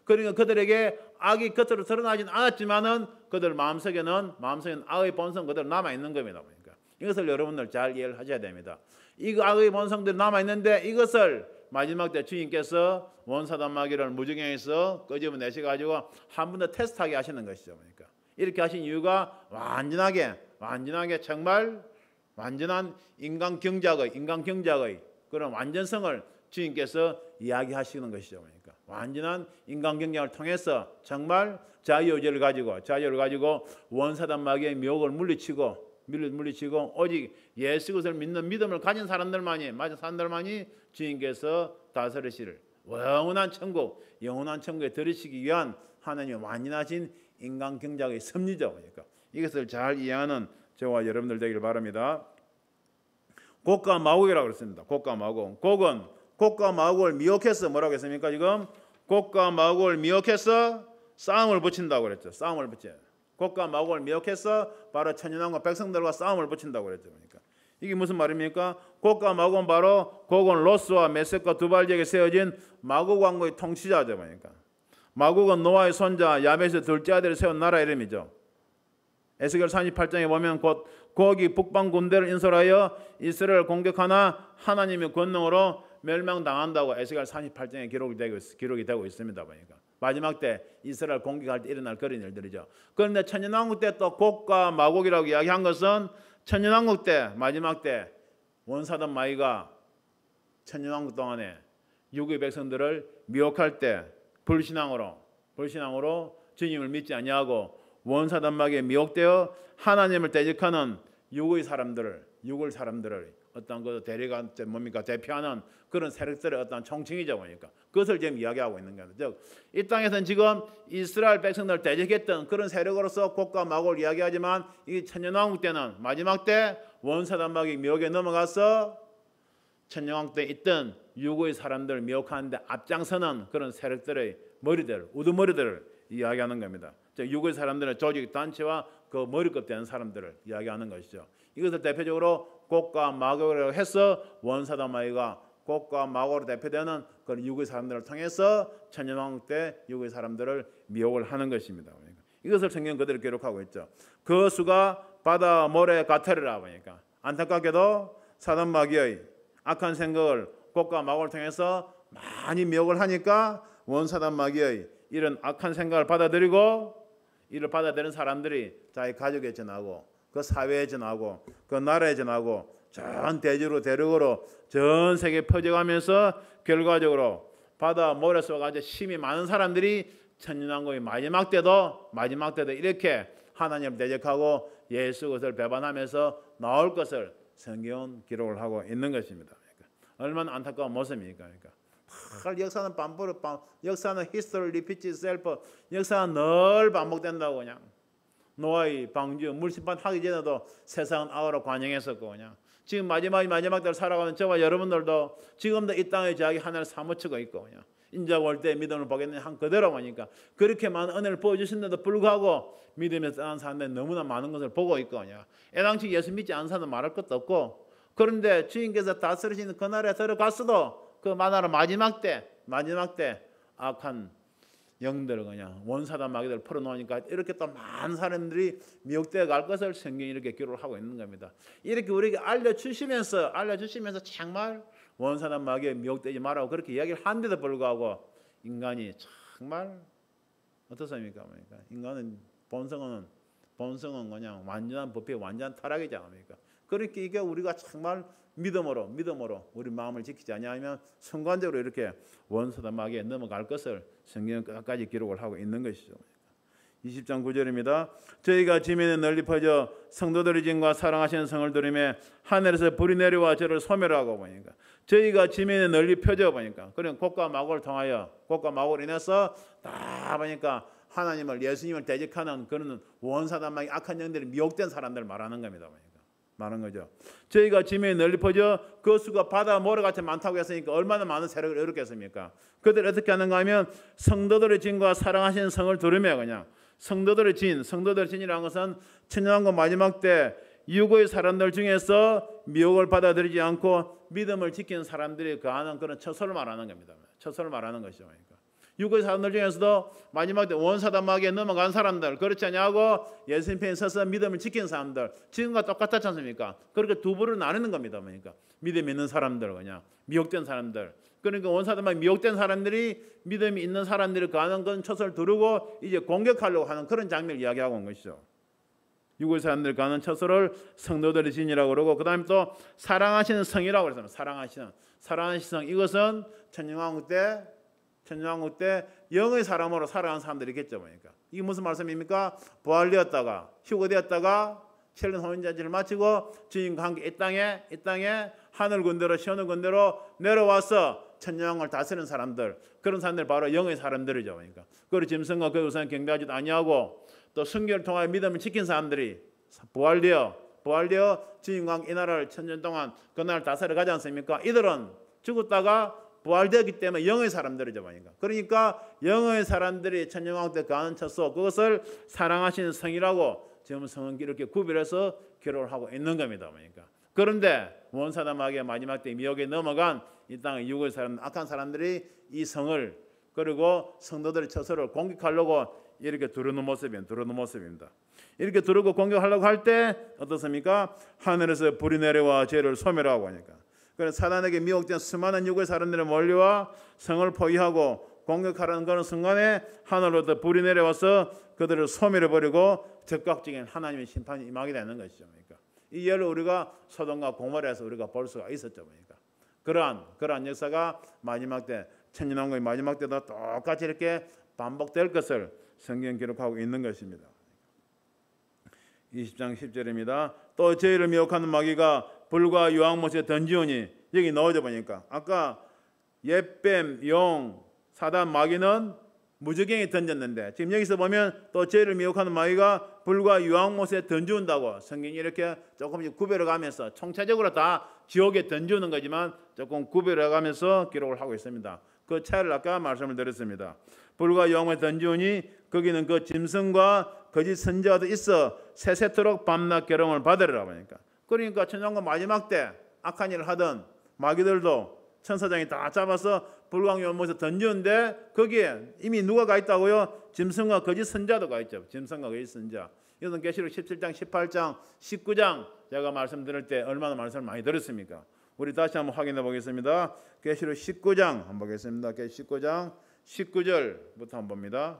Speaker 1: 그러니까 그들에게 악이 겉으로 드러나진 않았지만은 그들 마음속에는 악의 본성 그대로 남아 있는 겁니다. 이것을 여러분들 잘 이해를 하셔야 됩니다. 이 악의 본성들이 남아 있는데 이것을 마지막 때 주님께서 원사단 마귀를 무지경에서 끄집어내셔 가지고 한 번 더 테스트하게 하시는 것이죠. 이렇게 하신 이유가 완전하게 정말 완전한 인간 경작의 그런 완전성을 주님께서 이야기하시는 것이죠. 완전한 인간 경쟁을 통해서 정말 자유의지를 가지고 원사단 마귀의 미혹을 물리치고 오직 예수 그리스도를 믿는 믿음을 가진 사람들만이 주님께서 다스리실 영원한 천국에 들으시기 위한 하나님의 완전하신 인간 경작의 섭리죠. 이것을 잘 이해하는 저와 여러분들 되길 바랍니다. 곡과 마곡이라고 그랬습니다. 곡과 마곡을 미혹해서 뭐라고 했습니까? 지금 곡과 마곡을 미혹해서 싸움을 붙인다고 그랬죠. 곡과 마곡을 미혹해서 바로 천년왕국 백성들과 싸움을 붙인다고 그랬죠. 이게 무슨 말입니까? 곡과 마곡은 바로 곡은 로스와 메섹과 두발 지역에 세워진 마곡 왕국의 통치자죠. 마곡은 노아의 손자 야벳의 둘째 아들을 세운 나라 이름이죠. 에스겔 38장에 보면 곧 곡이 북방 군대를 인솔하여 이스라엘을 공격하나 하나님의 권능으로 멸망당한다고 에스겔 38장에 기록이 되고 있습니다. 마지막 때 이스라엘 공격할 때 일어날 그런 일들이죠. 그런데 천년왕국 때 또 곡과 마곡이라고 이야기한 것은 천년왕국 때 마지막 때 원사던 마귀가 천년왕국 동안에 유구의 백성들을 미혹할 때 불신앙으로 주님을 믿지 아니하고 원사던 마귀에 미혹되어 하나님을 대적하는 유구의 사람들을 어떤 그 대리가 뭡니까 대표하는 그런 세력들의 어떤 총칭이죠 보니까 그것을 지금 이야기하고 있는 겁니다. 즉 이 땅에서는 지금 이스라엘 백성들을 대적했던 그런 세력으로서 곡과 마곡을 이야기하지만 이 천년왕국 때는 마지막 때 원사던 마귀 미혹에 넘어가서 천년왕국 때 있던 유구의 사람들을 미혹하는데 앞장서는 그런 세력들의 우두머리들을 이야기하는 겁니다. 즉 유구의 사람들은 조직 단체와 그 머리급 되는 사람들을 이야기하는 것이죠. 이것을 대표적으로 곡과 마곡이라고 해서 원사던 마귀가 곡과 마곡으로 대표되는 그런 유구의 사람들을 통해서 천년왕국 때 유구의 사람들을 미혹을 하는 것입니다. 이것을 성경 그대로 기록하고 있죠. 그 수가 바다 모래 같으리라 보니까 안타깝게도 사단 마귀의 악한 생각을 곡과 마곡을 통해서 많이 미혹을 하니까 원사단 마귀의 이런 악한 생각을 받아들이고 이를 받아들이는 사람들이 자기 가족에 전하고 그 사회에 전하고 그 나라에 전하고 전 대지로 대륙으로 전 세계에 퍼져가면서 결과적으로 바다 모래 속에 아주 힘이 많은 사람들이 천년왕국의 마지막 때도 이렇게 하나님을 대적하고 예수 것을 배반하면서 나올 것을 성경은 기록을 하고 있는 것입니다. 그러니까 얼마나 안타까운 모습입니까? 그러니까 역사는 역사는 history repeats itself. 역사는 늘 반복된다고 그냥. 노아의 방주 물심판 하기 전에도 세상은 악으로 관영했었고 그냥. 지금 마지막 때를 살아가는 저와 여러분들도 지금도 이 땅의 자기 하나를 사무치고 있고 그냥. 인자가 올 때 믿음을 보겠느냐 한 그대로 보니까 그렇게 많은 은혜를 보여주신데도 불구하고 믿음에서 떠난 사람들이 너무나 많은 것을 보고 있고 그냥. 애당시 예수 믿지 않은 사람은 말할 것도 없고 그런데 주인께서 다스리시는 그날에 들어갔어도 그 마지막 때 악한 영들을 그냥 원사단 마귀들을 풀어놓으니까 이렇게 또 많은 사람들이 미혹되어 갈 것을 성경이 이렇게 기록을 하고 있는 겁니다. 이렇게 우리에게 알려주시면서 정말 원사단 마귀에 미혹되지 말라고 그렇게 이야기를 하는데도 불구하고 인간이 정말 어떻습니까? 인간은 본성은 그냥 완전한 부패, 완전한 타락이지 않습니까? 그렇게 이게 우리가 정말 믿음으로 우리 마음을 지키지 아니하면 순간적으로 이렇게 원사단 마귀에 넘어갈 것을 성경은 끝까지 기록을 하고 있는 것이죠. 20장 9절입니다. 저희가 지면에 널리 퍼져 성도들의 진과 사랑하시는 성을 들으며 하늘에서 불이 내려와 저를 소멸하고 보니까 저희가 지면에 널리 펴져 보니까 그런 곡과 마곡을 통하여 곡과 마곡을 인해서 다 보니까 하나님을 예수님을 대적하는 그런 원사단 마귀 악한 영들이 미혹된 사람들을 말하는 겁니다. 많은 거죠. 저희가 지면에 널리 퍼져 그 수가 바다 모래같이 많다고 했으니까 얼마나 많은 세력을 이뤘겠습니까? 그들이 어떻게 하는가 하면 성도들의 진과 사랑하시는 성을 들으며 그냥 성도들의 진이라는 것은 천년왕국 마지막 때 유고의 사람들 중에서 미혹을 받아들이지 않고 믿음을 지키는 사람들이 거하는 그런 처소를 말하는 겁니다. 처소를 말하는 것이죠. 그러니까. 유고의 사람들 중에서도 마지막 때 원사단 마귀에 넘어간 사람들 그렇지 않냐고 예수님 편에 서서 믿음을 지키는 사람들 지금과 똑같지 않습니까? 그렇게 두 부를 나누는 겁니다. 그러니까 믿음이 있는 사람들 그냥 미혹된 사람들 그러니까 원사단 마귀 미혹된 사람들이 믿음이 있는 사람들이 가는 건 처소를 두르고 이제 공격하려고 하는 그런 장면을 이야기하고 온 것이죠. 유고의 사람들 가는 처소를 성도들의 진이라고 그러고 그 다음에 또 사랑하시는 성이라고 그랬습니다. 사랑하시는 성 이것은 천년왕국 때 영의 사람으로 살아가는 사람들이 있겠죠. 그러니까. 이게 무슨 말씀입니까? 부활되었다가 휴거되었다가 첼른 혼인잔치를 마치고 주님과 함께 이 땅에 하늘 군대로 시온의 군대로 내려와서 천년왕국을 다스리는 사람들 그런 사람들 바로 영의 사람들이죠. 그러니까. 그리고 짐승과 그 우상 경배하지도 아니하고 또 순교를 통하여 믿음을 지킨 사람들이 부활되어 주님과 함께 이 나라를 천년 동안 그 나라를 다스려 가지 않습니까? 이들은 죽었다가 부활되었기 때문에 영의 사람들이죠. 그러니까 영의 사람들이 천년왕국 때 거하는 처소 그것을 사랑하시는 성이라고 지금 성은 이렇게 구별해서 기록을 하고 있는 겁니다. 그런데 원사단 마귀의 마지막 때 미혹에 넘어간 이 땅의 유고의 사람 악한 사람들이 이 성을 그리고 성도들의 처소를 공격하려고 이렇게 두르는 모습입니다. 이렇게 두르고 공격하려고 할 때 어떻습니까? 하늘에서 불이 내려와 죄를 소멸하고 하니까. 그래서 사단에게 미혹된 수많은 유고의 사람들이 몰려와 성을 포위하고 공격하라는 그런 순간에 하늘로부터 불이 내려와서 그들을 소멸해 버리고 즉각적인 하나님의 심판이 임하게 되는 것이죠. 그러니까 이 예를 우리가 소돔과 고모라에서 우리가 볼 수가 있었죠. 그러니까 그러한 역사가 마지막 때 천년왕국의 마지막 때도 똑같이 이렇게 반복될 것을 성경 기록하고 있는 것입니다. 20장 10절입니다. 또 저희를 미혹하는 마귀가 불과 유황못에 던지오니, 여기 넣어져 보니까 아까 옛뱀, 용, 사단, 마귀는 무저갱이 던졌는데 지금 여기서 보면 또 저희를 미혹하는 마귀가 불과 유황못에 던지운다고 성경이 이렇게 조금씩 구별해가면서 총체적으로 다 지옥에 던지우는 거지만 조금 구별해가면서 기록을 하고 있습니다. 그 차이를 아까 말씀을 드렸습니다. 불과 유황못에 던지우니 거기는 그 짐승과 거짓 선지자도 있어 세세토록 밤낮 괴로움을 받으리라 하니까, 그러니까 천년왕국 마지막 때 악한 일을 하던 마귀들도 천사장이 다 잡아서 불광 유황못에 던지는데 거기에 이미 누가 가 있다고요? 짐승과 거짓 선자도 가 있죠. 짐승과 거짓 선자. 이것은 계시록 17장, 18장, 19장 제가 말씀드릴 때 얼마나 말씀을 많이 들었습니까? 우리 다시 한번 확인해 보겠습니다. 계시록 19장 한번 보겠습니다. 계시록 19장 19절부터 한번 봅니다.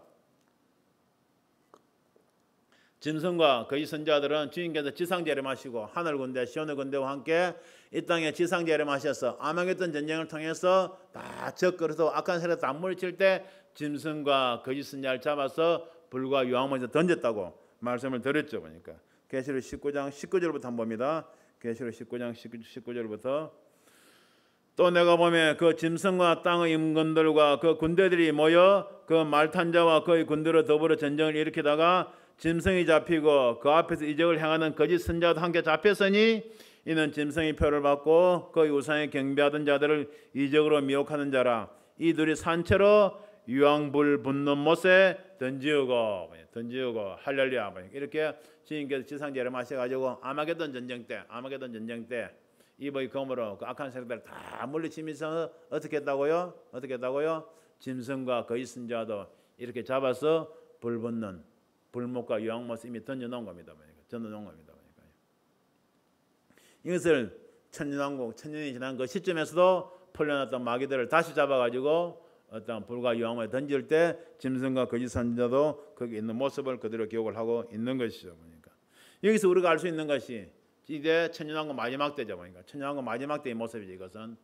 Speaker 1: 짐승과 거짓 선자들은 주인께서 지상제를 마시고 하늘 군대 시온의 군대와 함께 이 땅에 지상제를 마셔서 아마겟돈 전쟁을 통해서 다 적그리스도 악한 세력 다 물리칠 때 짐승과 거짓 선자를 잡아서 불과 유황못에 던졌다고 말씀을 드렸죠. 보니까 계시록 19장 19절부터 한번 봅니다. 계시록 19장 19절부터 또 내가 보면 그 짐승과 땅의 임금들과 그 군대들이 모여 그 말탄자와 그의 군대로 더불어 전쟁을 일으키다가 짐승이 잡히고 그 앞에서 이적을 행하는 거짓 선자도 함께 잡혔으니 이는 짐승의 표를 받고 그의 우상에 경배하던 자들을 이적으로 미혹하는 자라. 이들이 산채로 유황불 붙는 못에 던지우고 할렐루야 이렇게 주님께서 지상제를 마셔가지고 아마겟돈 전쟁 때 이의 검으로 그 악한 세력들을 다 물리치면서 어떻게 했다고요? 짐승과 거짓 선자도 이렇게 잡아서 불 붙는 불못과 유황못을 이미 던져놓은 겁니다. 이것을 천년왕국, 천년이 지난 그 시점에서도 풀려났던 마귀들을 다시 잡아가지고 어떤 불과 유황못에 던질 때 짐승과 거짓 선지자도 거기 있는 모습을 그대로 기억을 하고 있는 것이죠. 보니까 여기서 우리가 알 수 있는 것이 이제 천년왕국 마지막 때죠. 보니까 천년왕국 마지막 때의 모습이죠. 이것은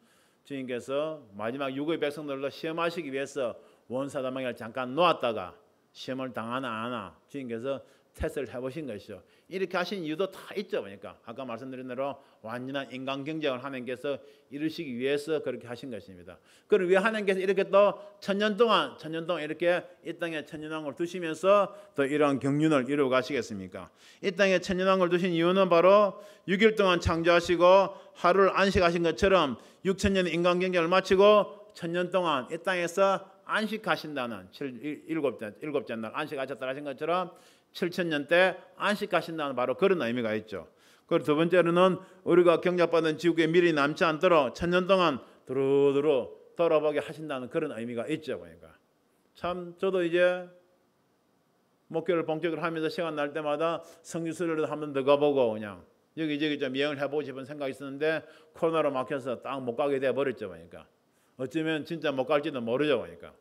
Speaker 1: 주님께서 마지막 유고의 백성들로 시험하시기 위해서 원사다마귀를 잠깐 놓았다가 시험을 당하나 안 하나 주님께서 테스트를 해보신 것이죠. 이렇게 하신 이유도 다 있죠. 보니까 아까 말씀드린 대로 완전한 인간 경쟁을 하나님께서 이루시기 위해서 그렇게 하신 것입니다. 그럼 왜 하나님께서 이렇게 또 천년 동안 이렇게 이 땅에 천년왕국을 두시면서 또 이러한 경륜을 이루어 가시겠습니까? 이 땅에 천년왕국을 두신 이유는 바로 6일 동안 창조하시고 하루를 안식하신 것처럼 6천년 인간 경쟁을 마치고 천년 동안 이 땅에서 안식하신다는 일곱째 날 안식하셨다 하신 것처럼 7천년 때 안식하신다는 바로 그런 의미가 있죠. 그리고 두 번째로는 우리가 경작받은 지옥에 미리 남지 않도록 천년 동안 두루두루 돌아보게 하신다는 그런 의미가 있죠. 그러니까 참 저도 이제 목회를 본격으로 하면서 시간 날 때마다 성지순례도 한 번 더 가보고 그냥 여기저기 좀 여행을 해보고 싶은 생각이 있었는데 코로나로 막혀서 딱 못 가게 돼버렸죠. 그러니까 어쩌면 진짜 못 갈지도 모르죠. 그러니까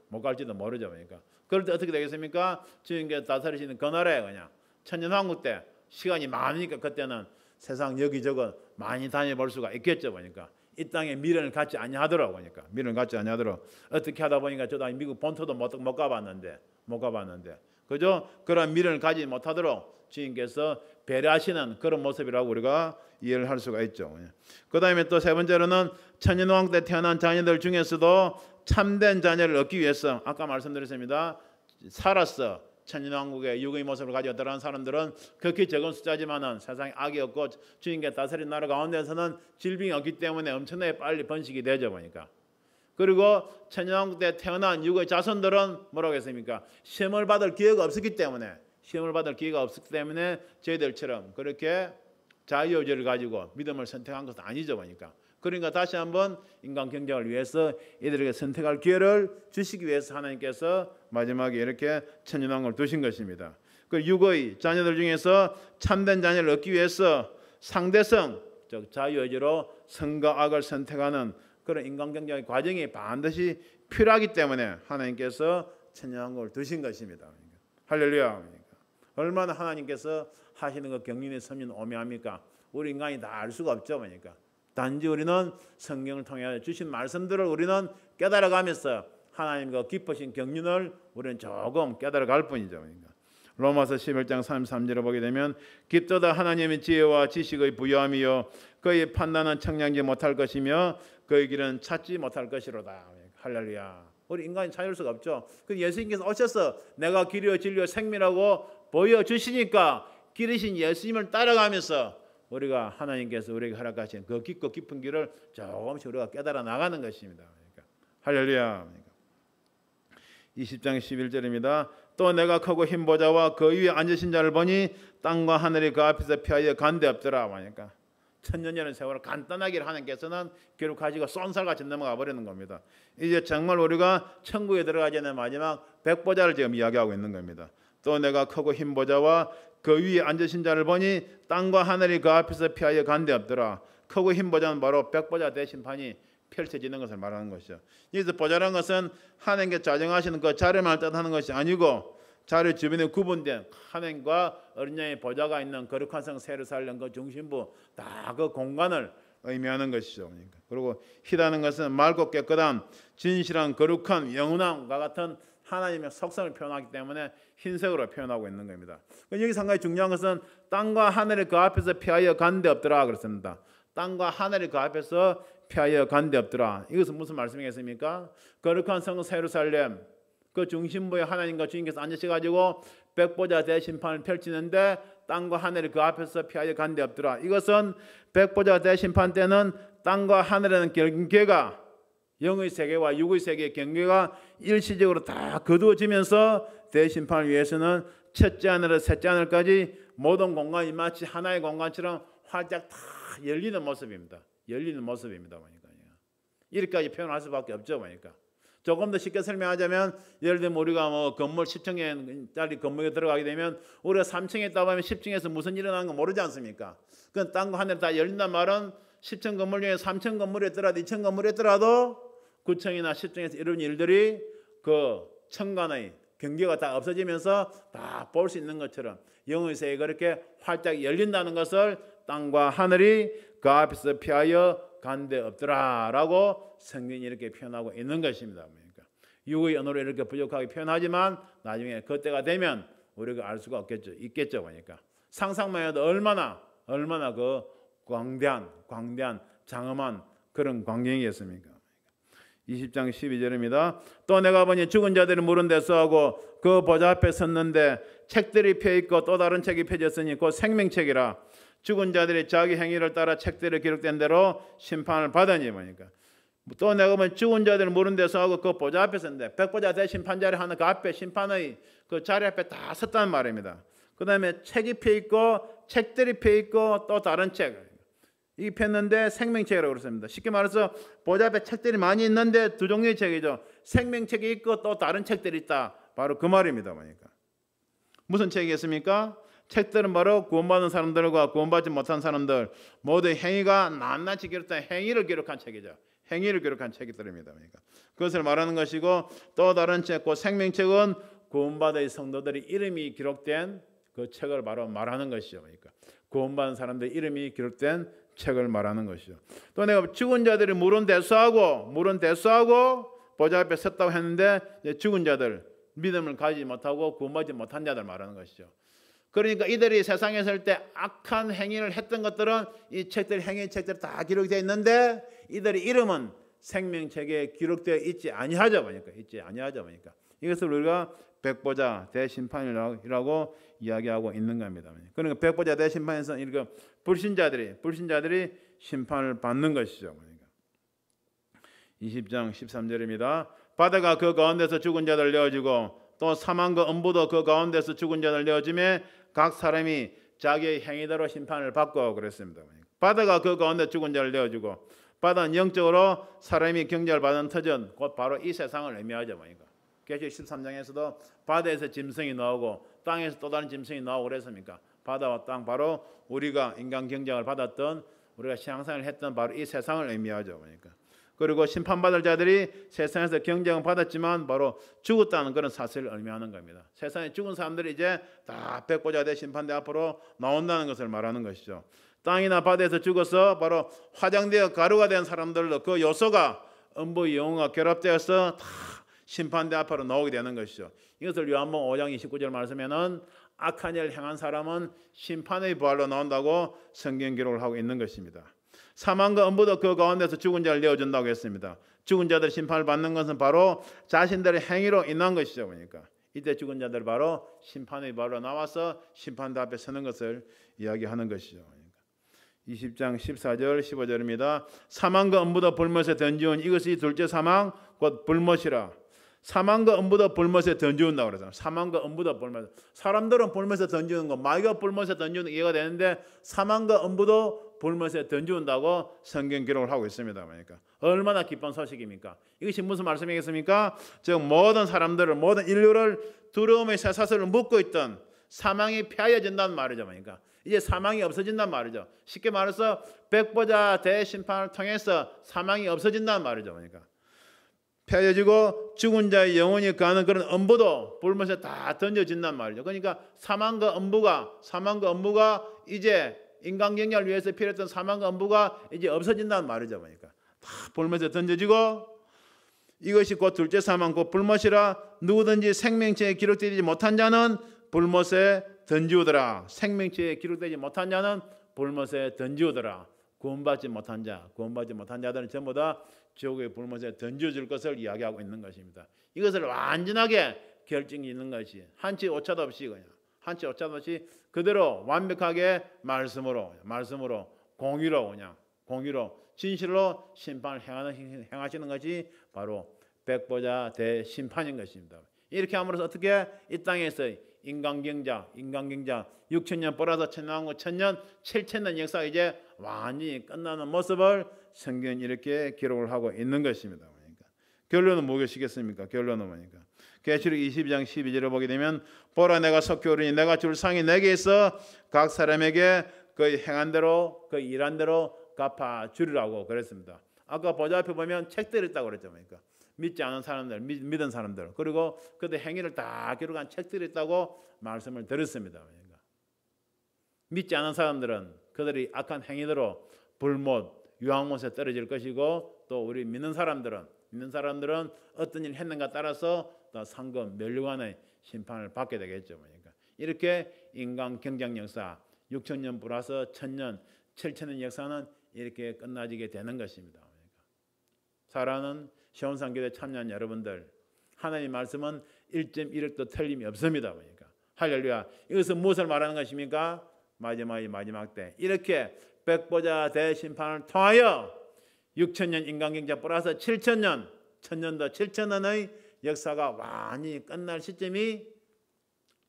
Speaker 1: 그럴 때 어떻게 되겠습니까? 주님께서 다스리시는 그날에 그냥 천년왕국 때 시간이 많으니까 그때는 세상 여기저기 많이 다녀볼 수가 있겠죠. 보니까 이 땅에 미련을 갖지 아니하더라고. 그러니까 미련을 갖지 아니하도록 어떻게 하다 보니까 저도 미국 본토도 못 가봤는데 그죠? 그런 미련을 가지 못하도록 주님께서 배려하시는 그런 모습이라고 우리가 이해를 할 수가 있죠. 그 다음에 또 세 번째로는 천년왕국 때 태어난 자녀들 중에서도 참된 자녀를 얻기 위해서 아까 말씀드렸습니다. 살았어. 천년왕국의 육의 모습을 가지고 들어간 사람들은 극히 적은 숫자지만은 세상에 악이 없고 주님께 다스린 나라 가운데서는 질병이 없기 때문에 엄청나게 빨리 번식이 되죠. 보니까. 그리고 천년왕국 때 태어난 육의 자손들은 뭐라고 했습니까? 시험을 받을 기회가 없었기 때문에 저희들처럼 그렇게 자유의지를 가지고 믿음을 선택한 것은 아니죠. 보니까. 그러니까 다시 한번 인간 경쟁을 위해서 이들에게 선택할 기회를 주시기 위해서 하나님께서 마지막에 이렇게 천년왕국을 두신 것입니다. 그 육의 자녀들 중에서 참된 자녀를 얻기 위해서 상대성, 즉 자유의지로 선과 악을 선택하는 그런 인간 경작의 과정이 반드시 필요하기 때문에 하나님께서 천년왕국을 두신 것입니다. 할렐루야. 얼마나 하나님께서 하시는 그 경륜의 섭리는 오묘합니까? 우리 인간이 다 알 수가 없죠. 그러니까 단지 우리는 성경을 통해 주신 말씀들을 우리는 깨달아가면서 하나님 그 깊으신 경륜을 우리는 조금 깨달아갈 뿐이죠. 그러니까 로마서 11장 33절을 보게 되면 깊도다 하나님의 지혜와 지식의 부요함이요 그의 판단은 청량지 못할 것이며 그의 길은 찾지 못할 것이로다. 할렐루야. 우리 인간이 찾을 수가 없죠. 그 예수님께서 오셔서 내가 길이요 진리요 생명이라고 보여주시니까 길이신 예수님을 따라가면서 우리가 하나님께서 우리에게 허락하신 그 깊고 깊은 길을 조금씩 우리가 깨달아 나가는 것입니다. 그러니까 할렐루야. 20장 11절입니다. 또 내가 크고 흰 보좌와 그 위에 앉으신 자를 보니 땅과 하늘이 그 앞에서 피하여 간데 없더라. 그러니까 천년이라는 세월을 간단하게 하나님께서는 기록하시고 쏜살같이 넘어가 버리는 겁니다. 이제 정말 우리가 천국에 들어가기 전에 마지막 백보자를 지금 이야기하고 있는 겁니다. 또 내가 크고 흰 보좌와 그 위에 앉으신 자를 보니 땅과 하늘이 그 앞에서 피하여 간데 없더라. 크고 흰 보좌는 바로 백보자 대심판이 펼쳐지는 것을 말하는 것이죠. 여기서 보좌라는 것은 하나님께 자정하시는 그 자리만 뜻하는 것이 아니고 자리 주변에 구분된 하나님과 어린 양의 보좌가 있는 거룩한 성 예루살렘 그 중심부 다 그 공간을 의미하는 것이죠. 그리고 희다는 것은 맑고 깨끗한 진실한 거룩한 영원함과 같은 하나님의 속성을 표현하기 때문에 흰색으로 표현하고 있는 겁니다. 여기 상당히 중요한 것은 땅과 하늘이 그 앞에서 피하여 간데 없더라 그렇습니다. 땅과 하늘이 그 앞에서 피하여 간데 없더라. 이것은 무슨 말씀이겠습니까? 거룩한 성 예루살렘 그 중심부에 하나님과 주님께서 앉으셔가지고 백보자 대심판을 펼치는데 땅과 하늘이 그 앞에서 피하여 간데 없더라. 이것은 백보자 대심판 때는 땅과 하늘에는 경계가 영의 세계와 육의 세계의 경계가 일시적으로 다 거두어지면서 대심판을 위해서는 첫째 하늘에서 셋째 하늘까지 모든 공간이 마치 하나의 공간처럼 활짝 다 열리는 모습입니다. 열리는 모습입니다. 그러니까 이렇게까지 표현할 수밖에 없죠. 그러니까 조금 더 쉽게 설명하자면 예를 들면 우리가 뭐 건물 10층짜리 건물에 들어가게 되면 우리가 3층에 있다 보면 10층에서 무슨 일이 일어나는 거 모르지 않습니까? 그 땅과 하늘 다 열린단 말은 10층 건물 중에 3층 건물에 있더라도 2층 건물에 있더라도 9층이나 10층에서 이런 일들이 그 천간의 경계가 다 없어지면서 다 볼 수 있는 것처럼 영의 세계가 그렇게 활짝 열린다는 것을 땅과 하늘이 그 앞에서 피하여 간데 없더라라고 성경이 이렇게 표현하고 있는 것입니다. 그러니까 육의 언어로 이렇게 부족하게 표현하지만 나중에 그때가 되면 우리가 알 수가 있겠죠. 그러니까 상상만 해도 얼마나 그 광대한 장엄한 그런 광경이겠습니까? 20장 12절입니다. 또 내가 보니 죽은 자들이 물은 데서 하고 그 보좌 앞에 섰는데 책들이 펴있고 또 다른 책이 펴졌으니 곧 생명책이라. 죽은 자들이 자기 행위를 따라 책들에 기록된 대로 심판을 받으니 뭐니까. 또 내가 보면 죽은 자들이 물은 데서 하고 그 보좌 앞에 섰는데 백보자 대심판자리 하는 그 앞에 심판의 그 자리 앞에 다 섰단 말입니다. 그 다음에 책이 펴있고 책들이 펴있고 또 다른 책 이 폈는데 생명책이라고 그랬습니다. 쉽게 말해서 보좌 앞에 책들이 많이 있는데 두 종류의 책이죠. 생명책이 있고 또 다른 책들이 있다. 바로 그 말입니다. 그러니까 무슨 책이겠습니까? 책들은 바로 구원받은 사람들과 구원받지 못한 사람들 모두 행위가 낱낱이 기록된 행위를 기록한 책이죠. 행위를 기록한 책들입니다. 그러니까 그것을 말하는 것이고 또 다른 책, 그 생명책은 구원받은 성도들의 이름이 기록된 그 책을 바로 말하는 것이죠. 그러니까 구원받은 사람들의 이름이 기록된 책을 말하는 것이죠. 또 내가 죽은 자들이 물은 대수하고 보좌 앞에 섰다고 했는데 죽은 자들 믿음을 가지지 못하고 구원받지 못한 자들 말하는 것이죠. 그러니까 이들이 세상에 살 때 악한 행위를 했던 것들은 이 책들 행위 책들 다 기록되어 있는데 이들의 이름은 생명책에 기록되어 있지 아니하죠. 그러니까 이것을 우리가 백보자 대심판이라고 이야기하고 있는 겁니다. 그러니까 백보자 대심판에서 이렇게 불신자들이 심판을 받는 것이죠. 그러니까 20장 13절입니다. 바다가 그 가운데서 죽은 자들 내어주고 또 사망과 음부도 그 가운데서 죽은 자들 내어주매 각 사람이 자기의 행위대로 심판을 받고 그랬습니다. 바다가 그 가운데 죽은 자를 내어주고 바다는 영적으로 사람이 경멸 받은 터전 곧 바로 이 세상을 의미하죠. 계시록 13장에서도 바다에서 짐승이 나오고 땅에서 또 다른 짐승이 나오고 그랬습니까? 바다와 땅 바로 우리가 인간 경작을 받았던 우리가 신앙생활을 했던 바로 이 세상을 의미하죠. 그리고 심판받을 자들이 세상에서 경쟁을 받았지만 바로 죽었다는 그런 사실을 의미하는 겁니다. 세상에 죽은 사람들이 이제 다 백보좌대 심판대 앞으로 나온다는 것을 말하는 것이죠. 땅이나 바다에서 죽어서 바로 화장되어 가루가 된 사람들도 그 요소가 음부의 영혼과 결합되어서 다 심판대 앞으로 나오게 되는 것이죠. 이것을 요한복음 5장 29절 말씀에는 악한 일을 행한 사람은 심판의 부활로 나온다고 성경 기록을 하고 있는 것입니다. 사망과 음부도 그 가운데서 죽은 자를 내어준다고 했습니다. 죽은 자들 심판을 받는 것은 바로 자신들의 행위로 인한 것이죠. 그러니까 이때 죽은 자들 바로 심판의 부활로 나와서 심판대 앞에 서는 것을 이야기하는 것이죠. 20장 14절 15절입니다. 사망과 음부도 불못에 던지운 이것이 둘째 사망 곧 불못이라. 사망과 음부도 불못에 던지운다고 그러잖아요. 사망과 음부도 불못. 사람들은 불못에 던지는 거, 마귀가 불못에 던지는 이해가 되는데 사망과 음부도 불못에 던지운다고 성경 기록을 하고 있습니다. 그러니까 얼마나 기쁜 소식입니까? 이것이 무슨 말씀이겠습니까? 즉 모든 사람들을, 모든 인류를 두려움의 쇠사슬을 묶고 있던 사망이 폐하여진다는 말이죠. 그러니까 이제 사망이 없어진단 말이죠. 쉽게 말해서 백보자 대심판을 통해서 사망이 없어진다는 말이죠. 그러니까 폐해지고 죽은 자의 영혼이 가는 그런 음부도 불못에 다 던져진단 말이죠. 그러니까 사망과 음부가 이제 인간 경영을 위해서 필요했던 사망과 음부가 이제 없어진다는 말이죠. 그러니까 다 불못에 던져지고 이것이 곧 둘째 사망 곧 불못이라. 누구든지 생명체에 기록되지 못한 자는 불못에 던지우더라. 생명체에 기록되지 못한 자는 불못에 던지우더라. 구원받지 못한 자들은 전부 다 지옥의 불못에 던져질 것을 이야기하고 있는 것입니다. 이것을 완전하게 결정이 있는 것이 한치 오차도 없이 그대로 완벽하게 말씀으로 공의로 진실로 심판을 행하시는 것이 바로 백보자 대심판인 것입니다. 이렇게 함으로써 어떻게 이 땅에서 인간경자 6천년 벌어서 천년왕국 1000년 7000년 역사가 이제 완전히 끝나는 모습을 성경이 이렇게 기록을 하고 있는 것입니다. 그러니까 결론은 무엇이겠습니까? 결론은 뭐니까 계시록 22장 12절을 보게 되면 보라 내가 속히 오르니 내가 줄 상이 내게 있어 각 사람에게 그 행한 대로 그 일한 대로 갚아 주리라고 그랬습니다. 아까 보좌 앞에 보면 책들이 있다고 그랬죠. 그러니까 믿지 않은 사람들, 믿은 사람들, 그리고 그들 행위를 다 기록한 책들이 있다고 말씀을 드렸습니다. 그러니까 믿지 않은 사람들은 그들이 악한 행위대로 불못, 유황못에 떨어질 것이고 또 우리 믿는 사람들은 어떤 일을 했는가 따라서 또 상금, 멸류관의 심판을 받게 되겠죠. 그러니까 이렇게 인간 경쟁 역사 6천년 플러스 1000년, 7000년 역사는 이렇게 끝나지게 되는 것입니다. 그러니까 사랑하는 시온산교회 참여한 여러분들, 하나님 말씀은 1.1억도 틀림이 없습니다. 그러니까 할렐루야. 이것은 무엇을 말하는 것입니까? 마지막 때 이렇게 백보자 대심판을 통하여 6천년 인간경제 플러스 7000년, 1000년도 7000년의 역사가 완전히 끝날 시점이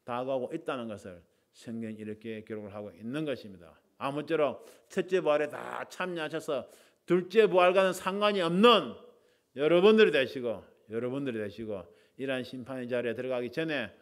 Speaker 1: 다가오고 있다는 것을 성경이 이렇게 기록을 하고 있는 것입니다. 아무쪼록 첫째 부활에 다 참여하셔서 둘째 부활과는 상관이 없는 여러분들이 되시고 이러한 심판의 자리에 들어가기 전에